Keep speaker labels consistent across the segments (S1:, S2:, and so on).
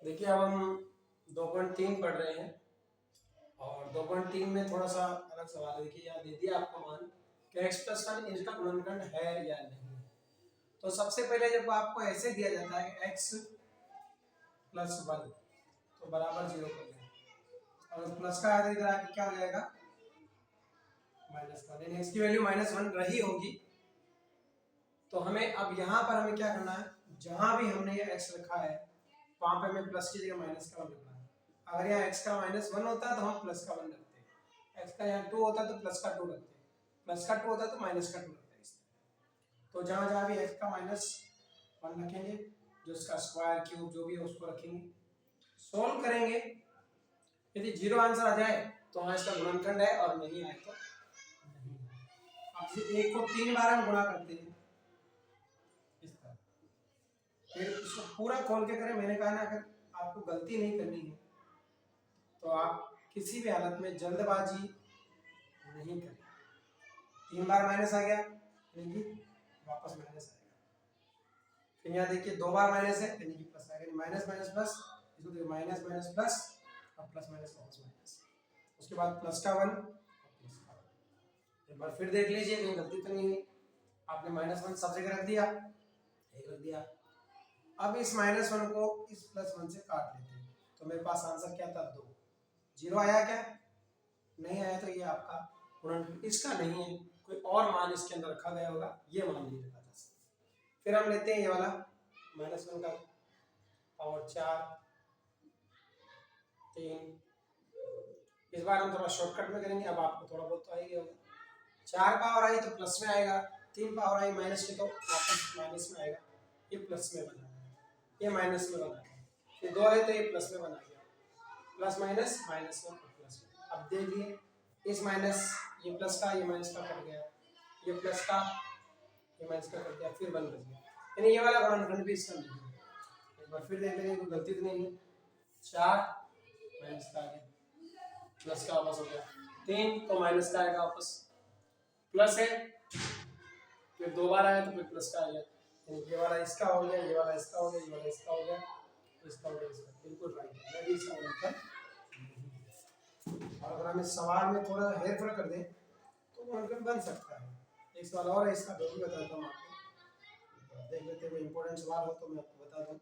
S1: देखिए अब हम 2.3 पढ़ रहे हैं और 2.3 में थोड़ा सा अलग सवाल है। देखिए यहाँ दे दिया आपको मान कि x प्लस वन इसका गुणनखंड है या नहीं। तो सबसे पहले जब आपको ऐसे दिया जाता है कि x प्लस वन तो बराबर 0 कर दें और प्लस का आधा इधर आके क्या हो जाएगा माइनस का, यानी x की वैल्यू -1 रही होगी। तो हमें अब यहाँ पर हमें क्या करना है, जहां भी हमने ये x रखा है वहां पे हमें प्लस की जगह माइनस का 1 रखना है। अगर यहाँ x का -1 होता है तो हम प्लस का 1 रखते हैं, x का यहाँ 2 होता है तो प्लस का 2 रखते हैं, प्लस का 2 होता है तो माइनस का 2 रखते हैं। इस तरह तो जहां जहां भी x का -1 रखेंगे, जो इसका स्क्वायर क्यूब जो भी है उसको रखेंगे, सोल्व करेंगे। यदि 0 आंसर आ जाए तो हाँ इसका गुणनखंड है और नहीं आए तो नहीं। अब 1 को 3 बार हम गुणा करते हैं इस तरह, फिर इसको पूरा खोल के करें। मैंने कहा ना अगर आपको गलती नहीं करनी है तो आप किसी भी हालत में जल्दबाजी नहीं करें। 3 बार माइनस आ गया यानी कि वापस माइनस आएगा, फिर यहाँ देखिए 2 बार माइनस है यानी कि प्लस आएगा, माइनस माइनस प्लस, इसको देखिए माइनस माइनस प्लस और प्लस माइनस वापस माइनस, उसके बाद प्लस का 1 और प्लस का 1। एक बार फिर देख लीजिए कहीं गलती तो नहीं हुई। आपने -1 सब जगह रख दिया, एक रख दिया। अब इस -1 को इस +1 से काट लेते हैं तो मेरे पास आंसर क्या था 2। 0 आया क्या, नहीं आया, तो ये आपका गुणनखंड इसका नहीं है, कोई और मान इसके अंदर रखा गया होगा, ये मान नहीं रखा जा सकता। फिर हम लेते हैं ये वाला -1 का पावर 4 3, इस बार हम थोड़ा शॉर्टकट में करेंगे। अब आपको थोड़ा बहुत तो आ ही गया होगा। 4 पावर आई तो प्लस में आएगा, 3 पावर आई माइनस की तो वापस माइनस में आएगा, ये प्लस में बना, ये माइनस में बना, ये 2 है तो ये प्लस में बना गया, प्लस माइनस माइनस में प्लस में। अब देखिए इस माइनस ये प्लस का ये माइनस का कट गया, ये प्लस का ये माइनस का कट गया, फिर 1 बच गया, यानी ये वाला गुणनखंड भी इसका नहीं है। एक बार फिर देख लेंगे, कोई गलती तो नहीं है। 4 माइनस का आ गया, प्लस का वापस हो गया, 3 तो माइनस का आएगा वापस, प्लस है फिर 2 बार आया तो फिर प्लस का आ गया, यानी ये वाला इसका हो गया, ये वाला इसका हो गया, ये वाला इसका हो गया, इसका हो गया, इसका बिल्कुल राइट है, मैं भी इसका गुणनखंड। और अगर हम इस सवाल में थोड़ा हेर फेर कर दें तो गुणनखंड बन सकता है। एक सवाल और है इसका, जो भी बताता हूँ आपको, देख लेते हैं। इंपॉर्टेंट सवाल हो तो मैं आपको बता दूँ।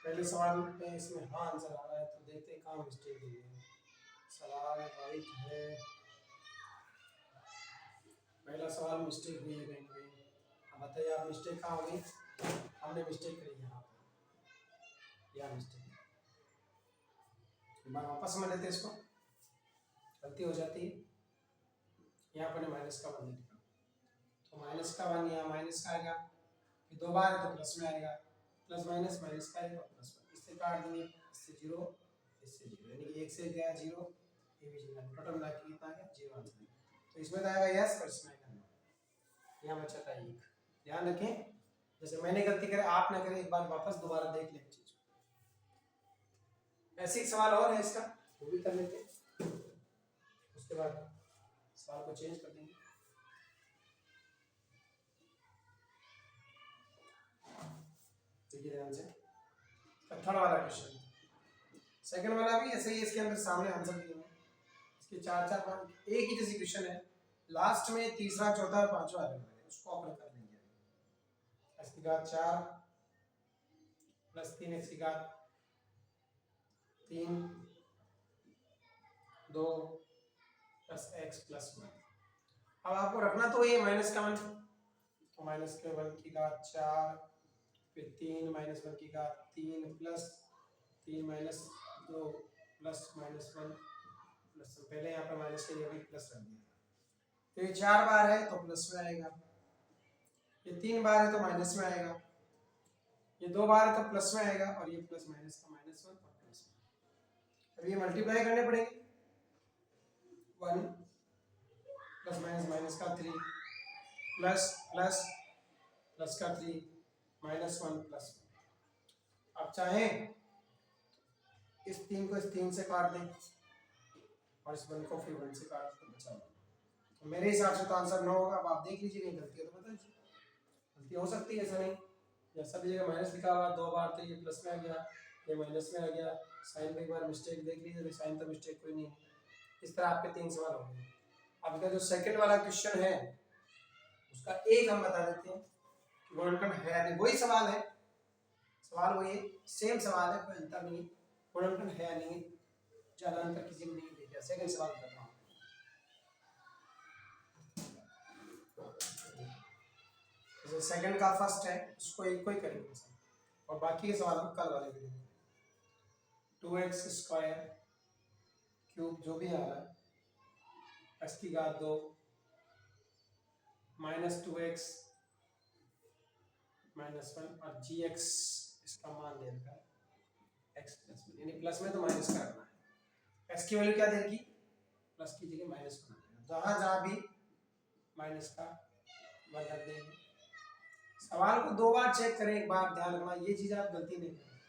S1: पहले सवाल में इसमें हाँ आंसर आ रहा है तो देखते हैं कहाँ मिस्टेक हुई है। सवाल राइट है, पहला सवाल मिस्टेक हुई है कहीं कहीं। अब बताइए आप मिस्टेक कहाँ हो गई। हमने मिस्टेक करी यहाँ पर, यह मिस्टेक। एक बार वापस में लेते हैं इसको, गलती हो जाती है। यहाँ पर माइनस का 1 लिखा तो माइनस का 1 यहाँ माइनस का आएगा, फिर 2 बार है तो प्लस में आएगा, प्लस माइनस माइनस का आएगा प्लस 1, इससे काट देंगे, इससे 0 इससे 0, यानी कि 1 से गया 0, ये भी 0, टोटल मिला के कितना आ गया 0 आंसर। तो इसमें तो आएगा यस और इसमें आएगा नो, यहाँ बचा था 1। ध्यान रखें, जैसे मैंने गलती करे आप ना करें, एक बार वापस दोबारा देख लें चीज। ऐसे एक सवाल और है इसका, वो भी कर लेते हैं, उसके बाद सवाल को चेंज कर देंगे। देखिए ध्यान से, थर्ड वाला क्वेश्चन, सेकंड वाला भी ऐसे ही, इसके अंदर सामने आंसर दिए हैं, इसके 4-4 पॉइंट एक ही जैसी क्वेश्चन है, लास्ट में तीसरा चौथा और पांचवा अलग है, उसको अपन कर लेंगे। x की घात 4 प्लस 3x की घात 3 2 प्लस x प्लस 1। अब आपको रखना तो ये माइनस का 1, तो माइनस के 1 की घात 4, फिर 3 माइनस 1 की घात 3 plus 3 minus 2 plus minus 1 plus 1। पहले यहाँ पर माइनस के लिए भी प्लस रख दिया, तो ये 4 बार है तो प्लस में आएगा, ये 3 बार है तो माइनस में आएगा, ये 2 बार है तो प्लस में आएगा, और ये प्लस माइनस का -1 और प्लस में। अब ये मल्टीप्लाई करने पड़ेंगे, 1 प्लस माइनस माइनस का 3 प्लस प्लस प्लस का 3 -1 प्लस 1। आप चाहें इस 3 को इस 3 से काट दें और इस 1 को फिर 1 से काट दें, बचा तो मेरे हिसाब से तो आंसर 9 होगा। अब आप देख लीजिए कहीं गलती है तो बता दीजिए। गलती हो सकती है, ऐसा नहीं। जैसा भी जगह माइनस लिखा हुआ 2 बार तो ये प्लस में आ गया, ये माइनस में आ गया। साइन में एक बार मिस्टेक देख लीजिए, तो साइन तो मिस्टेक कोई नहीं है। इस तरह आपके 3 सवाल हो गए। आपका जो सेकंड वाला क्वेश्चन है उसका एक हम बता देते हैं कि गुणनखंड है या नहीं। वही सवाल है, सवाल वही है, सेम सवाल है, कोई अंतर नहीं है। गुणनखंड है या नहीं, ज्यादा अंतर किसी में नहीं देखा। सेकंड सवाल बताता हूँ। जैसे सेकंड का फर्स्ट है उसको एक को ही करेंगे और बाकी के सवाल हम कल वाले वीडियो में। 2x² क्यूब जो भी आ रहा है, x की घात 2 -2x -1 और gx इसका मान दे रखा है x + 1, यानी प्लस में तो माइनस का रखना है। x की वैल्यू क्या देगी, प्लस की जगह माइनस बना देगा। जहां जहां भी माइनस का मान रख देंगे। सवाल को 2 बार चेक करें, एक बार ध्यान रखना, ये चीज आप गलती नहीं करें,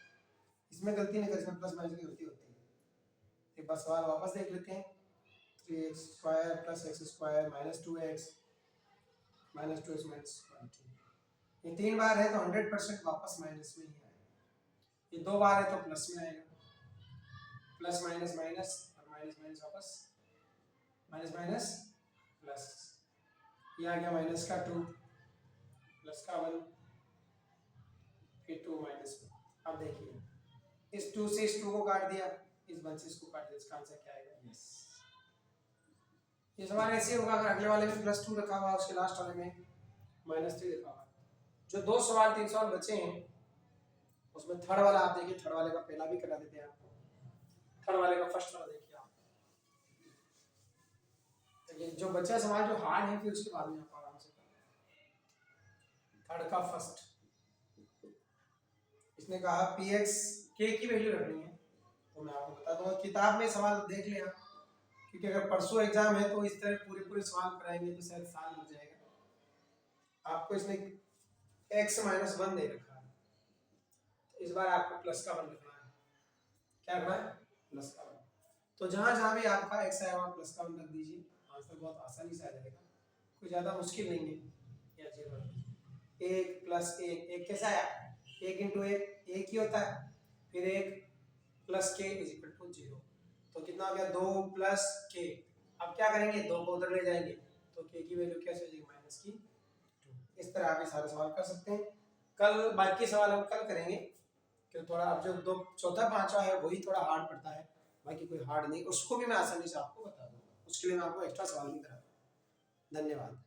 S1: इसमें गलती नहीं करें, इसमें प्लस माइनस की गलती होती है। एक बार सवाल वापस देख लेते हैं। 3x² + x² -2x -2x -1। ये 3 बार है तो 100% वापस माइनस में ही आएगा। ये 2 बार है तो प्लस में आएगा। प्लस माइनस माइनस और माइनस माइनस वापस माइनस माइनस प्लस। ये आ गया माइनस का 2 प्लस का 1 फिर 2 -1। अब देखिए इस 2 से इस 2 को काट दिया, इस 1 से इसको काट दिया, इसका आंसर क्या आएगा? यस। ये सवाल ऐसे होगा अगर अगले वाले में +2 रखा हुआ, उसके लास्ट वाले में -3 रखा हुआ। जो 2 सवाल 3 सवाल बचे हैं उसमें थर्ड वाला आप देखिए, थर्ड वाले का पहला भी करा देते हैं आपको। थर्ड वाले का फर्स्ट वाला देखिए आप। तो ये जो बचा सवाल जो हार्ड है फिर उसके बाद में आप आराम से करें। थर्ड का फर्स्ट इसने कहा px k की वैल्यू रखनी है, तो मैं आपको बता दूंगा किताब में सवाल देख लिया, क्योंकि अगर परसों एग्जाम है तो इस तरह पूरे सवाल कराएंगे तो शायद साल लग जाएगा। आपको इसने x -1 दे रखा है, तो इस बार आपको प्लस का 1 रखना है। क्या रखना है? प्लस का 1। तो जहां जहां भी आपका x आया वहां प्लस का 1 रख दीजिए, आंसर बहुत आसानी से आ जाएगा, कोई ज्यादा मुश्किल नहीं है। या 0 1 + 1 1 कैसा आया? 1 × 1 1 ही होता है, फिर 1 + k = 0। तो कितना हो गया? 2 + k। अब क्या करेंगे? 2 को उधर ले जाएंगे तो k की वैल्यू क्या चलेगी? -2। इस तरह आप ये सारे सवाल कर सकते हैं। कल बाकी सवाल हम कल करेंगे, क्योंकि थोड़ा अब जो 2 चौथा पांचवा है वही थोड़ा हार्ड पड़ता है, बाकी कोई हार्ड नहीं, उसको भी मैं आसानी से आपको बता दूंगा। उसके लिए मैं आपको एक्स्ट्रा सवाल नहीं करा। धन्यवाद।